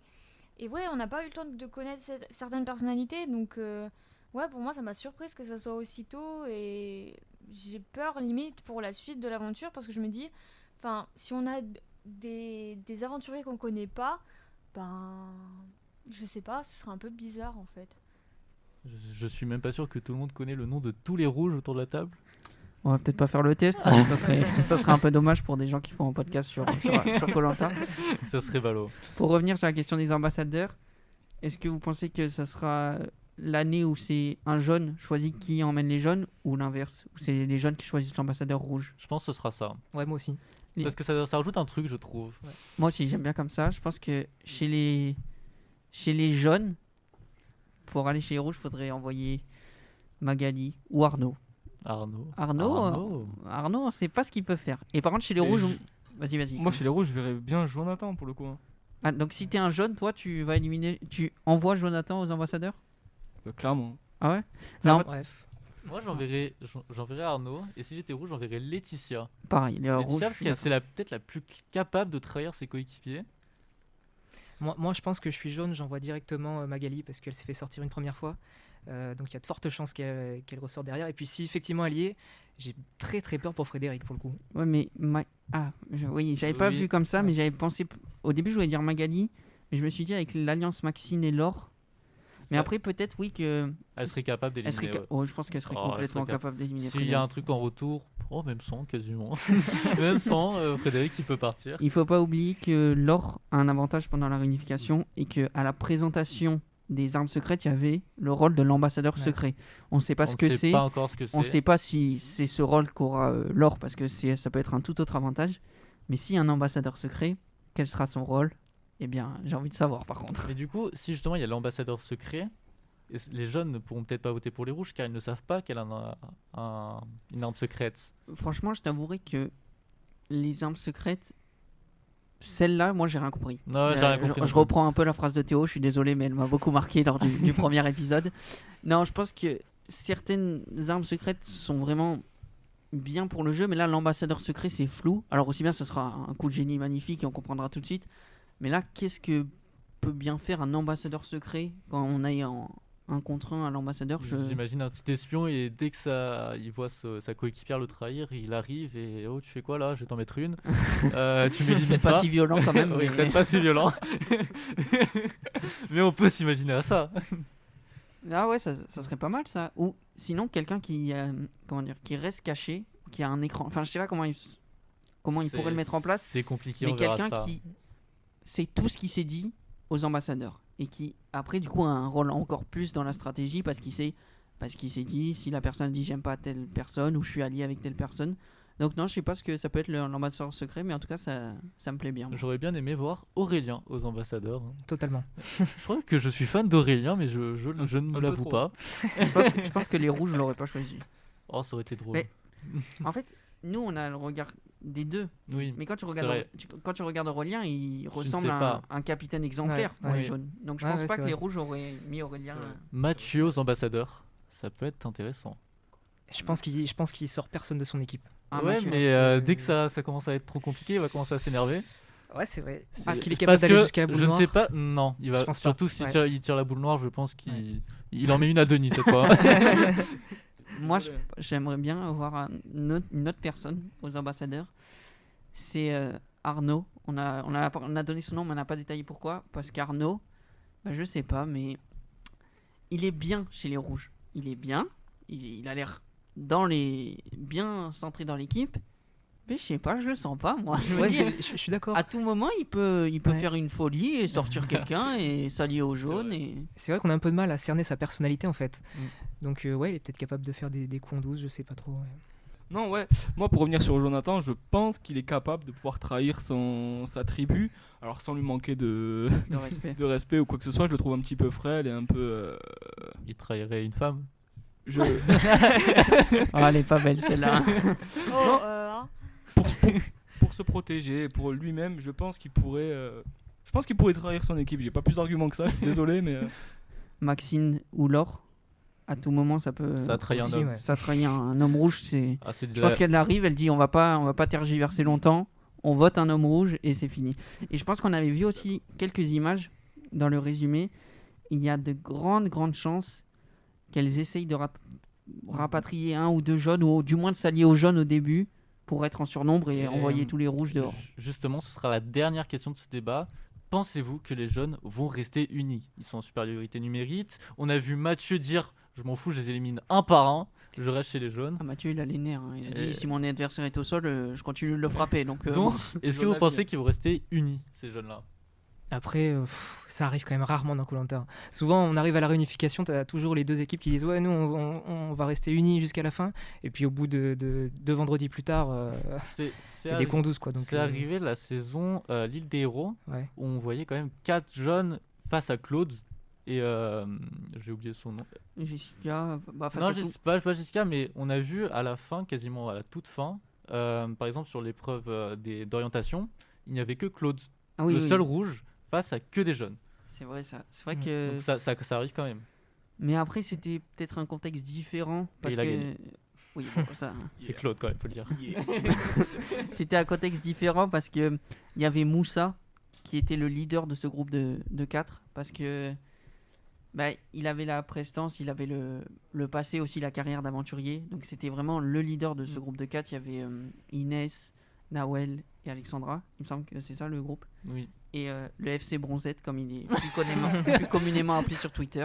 ouais, on n'a pas eu le temps de connaître certaines personnalités, donc ouais, pour moi ça m'a surprise que ça soit aussitôt et j'ai peur limite pour la suite de l'aventure parce que je me dis, enfin, si on a des aventuriers qu'on connaît pas, ben, je sais pas, ce serait un peu bizarre en fait. Je suis même pas sûr que tout le monde connaît le nom de tous les rouges autour de la table. On va peut-être pas faire le test, ça serait un peu dommage pour des gens qui font un podcast sur Koh-Lanta. Ça serait ballot. Pour revenir sur la question des ambassadeurs, est-ce que vous pensez que ça sera l'année où c'est un jaune choisit qui emmène les jaunes ou l'inverse, où c'est les jaunes qui choisissent l'ambassadeur rouge? Je pense que ce sera ça. Ouais, moi aussi. Les- Parce que ça rajoute un truc, je trouve. Moi aussi, j'aime bien comme ça. Je pense que chez les jaunes, pour aller chez les rouges, il faudrait envoyer Magali ou Arnaud. Arnaud, on sait pas ce qu'il peut faire. Et par contre, chez les Et rouges, je- vas-y. Moi, chez les rouges, je verrais bien Jonathan pour le coup. Ah, donc si t'es un jaune, toi, tu vas éliminer, tu envoies Jonathan aux ambassadeurs? Clairement. Ah ouais? Non, Bref. Moi, j'enverrais Arnaud. Et si j'étais rouge, j'enverrais Laetitia. pareil, les rouges. Laetitia, parce que c'est peut-être la plus capable de trahir ses coéquipiers. Moi, je pense que je suis jaune, j'envoie directement Magali parce qu'elle s'est fait sortir une première fois. Donc il y a de fortes chances qu'elle ressorte derrière. Et puis si effectivement elle y est, j'ai très très peur pour Frédéric pour le coup. Ouais, mais oui, j'avais pas Oui. vu comme ça, mais j'avais pensé. Au début, je voulais dire Magali, mais je me suis dit avec l'alliance Maxine et Laure. Mais Ça- après, peut-être oui que. Elle serait capable Elle serait d'éliminer. oh, je pense qu'elle serait Oh, elle complètement serait capable d'éliminer. S'il y a Frédéric. un truc en retour, même sans quasiment. Même sans, Frédéric, il peut partir. Il faut pas oublier que Laure a un avantage pendant la réunification et que à la présentation des armes secrètes, il y avait le rôle de l'ambassadeur secret. On ne sait pas ce que On ne sait c'est. pas encore ce que c'est. On ne sait pas si c'est ce rôle qu'aura Laure parce que ça peut être un tout autre avantage. Mais si un ambassadeur secret, quel sera son rôle? Eh bien, j'ai envie de savoir par contre. Mais du coup, si justement il y a l'ambassadeur secret, les jeunes ne pourront peut-être pas voter pour les rouges car ils ne savent pas qu'elle a une arme secrète. Franchement, je t'avouerai que les armes secrètes, celle-là, moi, j'ai rien compris. Non, j'ai rien compris non Je plus. reprends un peu la phrase de Théo, je suis désolé, mais elle m'a beaucoup marqué lors du premier épisode. Non, je pense que certaines armes secrètes sont vraiment bien pour le jeu, mais là, l'ambassadeur secret, c'est flou. Alors, aussi bien, ce sera un coup de génie magnifique et on comprendra tout de suite. Mais là, qu'est-ce que peut bien faire un ambassadeur secret quand on aille en un contre un à l'ambassadeur? J'imagine un petit espion et dès que il voit sa coéquipière le trahir, il arrive et oh tu fais quoi là? Je vais t'en mettre une. Tu m'élimines Peut-être pas si violent quand même. Oui, mais- peut-être pas si violent. Mais on peut s'imaginer à ça. Ah ouais, ça serait pas mal ça. Ou sinon quelqu'un qui qui reste caché, qui a un écran. Enfin, je sais pas comment il pourrait le mettre en place. C'est compliqué. Mais on verra quelqu'un ça. qui sait tout ce qui s'est dit aux ambassadeurs et qui après du coup a un rôle encore plus dans la stratégie parce qu'il s'est dit si la personne dit j'aime pas telle personne ou je suis allié avec telle personne. Donc non, je sais pas ce que ça peut être l'ambassadeur secret, mais en tout cas ça me plaît bien. J'aurais bien aimé voir Aurélien aux ambassadeurs. Totalement. Je crois que je suis fan d'Aurélien, mais je ne me peu l'avoue trop. pas. Je pense que les rouges l'auraient pas choisi. Oh, ça aurait été drôle. Mais- En fait, nous on a le regard des deux. Oui. Mais quand tu C'est regardes, vrai. quand tu regardes Aurélien, il ressemble sais à pas. un capitaine exemplaire Ouais, pour ouais. les jaunes. Donc je Ouais, pense ouais, pas c'est que vrai. les rouges auraient mis Aurélien. Mathieu aux ambassadeurs, ça peut être intéressant. Je pense qu'il sort personne de son équipe. Ah, ouais, Mathieu, mais parce que- dès que ça commence à être trop compliqué, il va commencer à s'énerver. Ouais, c'est vrai. C'est- Est-ce qu'il est parce capable d'aller que jusqu'à la boule je noire ne sais pas. Non, il va Je pense pas. surtout s'il Ouais. tire la boule noire, je pense qu'il en met une à Denis cette fois. Moi, j'aimerais bien avoir une autre personne aux ambassadeurs. C'est Arnaud. On a donné son nom, mais on n'a pas détaillé pourquoi. Parce qu'Arnaud, je sais pas, mais il est bien chez les rouges. Il est bien. Il a l'air bien centré dans l'équipe. Mais je sais pas, je le sens pas, moi. Je me Ouais, dis, je suis d'accord. à tout moment, il peut Ouais. faire une folie et sortir quelqu'un et s'allier au jaune. vrai. Et... C'est vrai qu'on a un peu de mal à cerner sa personnalité en fait. Mm. Donc ouais, il est peut-être capable de faire des coups en douce, je sais pas trop. Ouais. Non, ouais. Moi, pour revenir sur Jonathan, je pense qu'il est capable de pouvoir trahir sa tribu. Alors, sans lui manquer de Le respect. respect ou quoi que ce soit, je le trouve un petit peu frêle et un peu. Il trahirait une femme. Je... Ah, elle est pas belle celle-là. Oh, pour se protéger, pour lui-même, je pense qu'il pourrait. Je pense qu'il pourrait trahir son équipe. J'ai pas plus d'arguments que ça, je suis désolé, mais. Maxine ou Laure, à tout moment, ça peut. Ça trahit un aussi, homme. ouais. Ça trahit un homme rouge. C'est. Ah, c'est de Je la- pense qu'elle arrive, elle dit on va pas tergiverser longtemps. On vote un homme rouge et c'est fini. Et je pense qu'on avait vu aussi quelques images dans le résumé. Il y a de grandes chances qu'elles essayent de rapatrier un ou deux jaunes, ou du moins de s'allier aux jaunes au début pour être en surnombre et Et, envoyer tous les rouges dehors. Justement, ce sera la dernière question de ce débat. Pensez-vous que les jeunes vont rester unis? Ils sont en supériorité numérique. On a vu Mathieu dire Je m'en fous, je les élimine un par un. Je reste chez les jaunes. Ah, Mathieu, il a les nerfs. Hein. Il a dit Et- si mon adversaire est au sol, je continue de le frapper. Donc, Donc, est-ce que Jaune vous à pensez vie. qu'ils vont rester unis, ces jeunes-là? Après, ça arrive quand même rarement dans Koh-Lanta. Souvent, on arrive à la réunification, tu as toujours les deux équipes qui disent ouais, nous, on va rester unis jusqu'à la fin. Et puis, au bout de 2 vendredis plus tard, C'est il y a des condouces, quoi. Donc, C'est arrivé la saison l'île des héros ouais. où on voyait quand même 4 jeunes face à Claude et j'ai oublié son nom. Jessica, face Non, à tout. pas Jessica, mais on a vu à la fin, quasiment à la toute fin, par exemple sur l'épreuve d'orientation, il n'y avait que Claude, Ah oui, le oui. seul rouge face à que des jeunes. C'est vrai ça. C'est vrai que. Donc ça arrive quand même. Mais après, c'était peut-être un contexte différent. Parce il a que. gagné. Oui, bon, ça. C'est Claude quand même, faut le dire. C'était un contexte différent parce que il y avait Moussa qui était le leader de ce groupe de 4 parce que il avait la prestance, il avait le passé aussi, la carrière d'aventurier. Donc c'était vraiment le leader de ce groupe de 4. Il y avait Inès, Nawel et Alexandra. Il me semble que c'est ça le groupe. Oui. Et le FC Bronzette, comme il est plus communément appelé sur Twitter,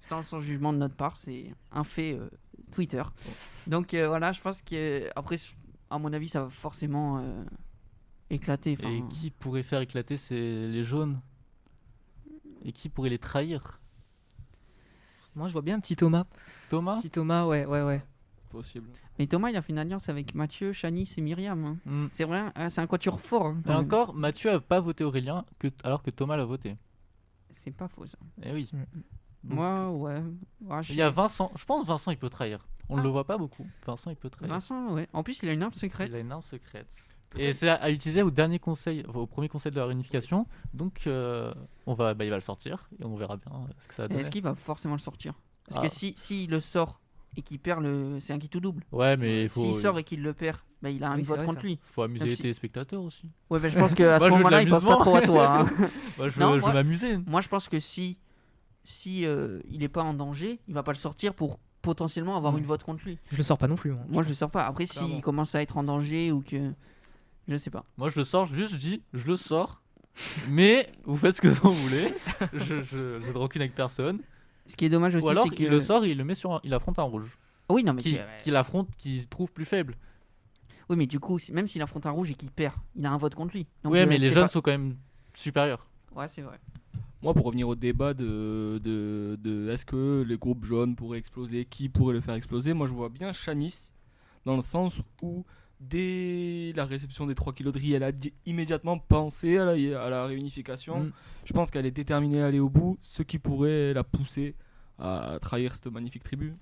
sans jugement de notre part, c'est un fait Twitter. Donc voilà, je pense que après, à mon avis, ça va forcément éclater. Enfin, Et qui pourrait faire éclater les jaunes? Et qui pourrait les trahir? Moi, je vois bien un petit Thomas. Thomas? Petit Thomas, ouais. Possible. Mais Thomas, il a fait une alliance avec Mathieu, Chanice et Myriam. Hein. Hmm. C'est vrai, c'est un quatuor fort. Hein, Et quand même. encore, Mathieu a pas voté Aurélien alors que Thomas l'a voté. C'est pas faux ça. Eh oui. Mm. Donc, Moi, ouais. Ouais, il y a Vincent. Je pense que Vincent il peut trahir. On ne Ah. le voit pas beaucoup. Vincent il peut trahir. Vincent, ouais. En plus, il a une arme secrète. Il a une arme secrète. Et c'est à utiliser au dernier conseil, au premier conseil de la réunification. Donc il va le sortir et on verra bien ce que ça va Et donner. est-ce qu'il va forcément le sortir? Parce Ah. que si il le sort et qu'il perd, c'est un qui tout double. Ouais, mais il S'il sort et qu'il le perd, il a un Oui, c'est vote vrai, contre ça. lui. faut amuser Donc les si- téléspectateurs aussi. Ouais, je pense qu'à ce Moi, je veux de moment-là, il pense pas l'amusement. trop à toi. Hein. Moi, je Non, veux moi- m'amuser. Moi, je pense que si il est pas en danger, il va pas le sortir pour potentiellement avoir Ouais. une vote contre lui. Je le sors pas non plus. Moi, je le sors pas. Après, Clairement. s'il commence à être en danger ou que. Je sais pas. Moi, je le sors, juste je dis, je le sors. Mais vous faites ce que vous voulez. Je de rancune avec personne. Ce qui est dommage aussi, Ou alors c'est que. il le sort et il le met il affronte un rouge. Oui, non, mais Qu'il affronte, qu'il trouve plus faible. oui, mais du coup, même s'il affronte un rouge et qu'il perd, il a un vote contre lui. Donc, Oui, mais les c'est jeunes pas- sont quand même supérieurs. Ouais, c'est vrai. Moi, pour revenir au débat de est-ce que les groupes jaunes pourraient exploser, qui pourrait le faire exploser, moi je vois bien Chanice dans le sens où dès la réception des 3 kilos de riz, elle a immédiatement pensé à la réunification. Mm. Je pense qu'elle est déterminée à aller au bout, ce qui pourrait la pousser à trahir cette magnifique tribu.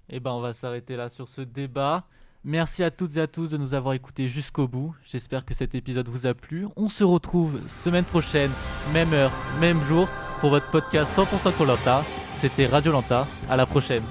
Et ben on va s'arrêter là sur ce débat. Merci à toutes et à tous de nous avoir écoutés jusqu'au bout. J'espère que cet épisode vous a plu. On se retrouve semaine prochaine, même heure, même jour, pour votre podcast 100% Koh-Lanta. C'était Radio Lanta. À la prochaine.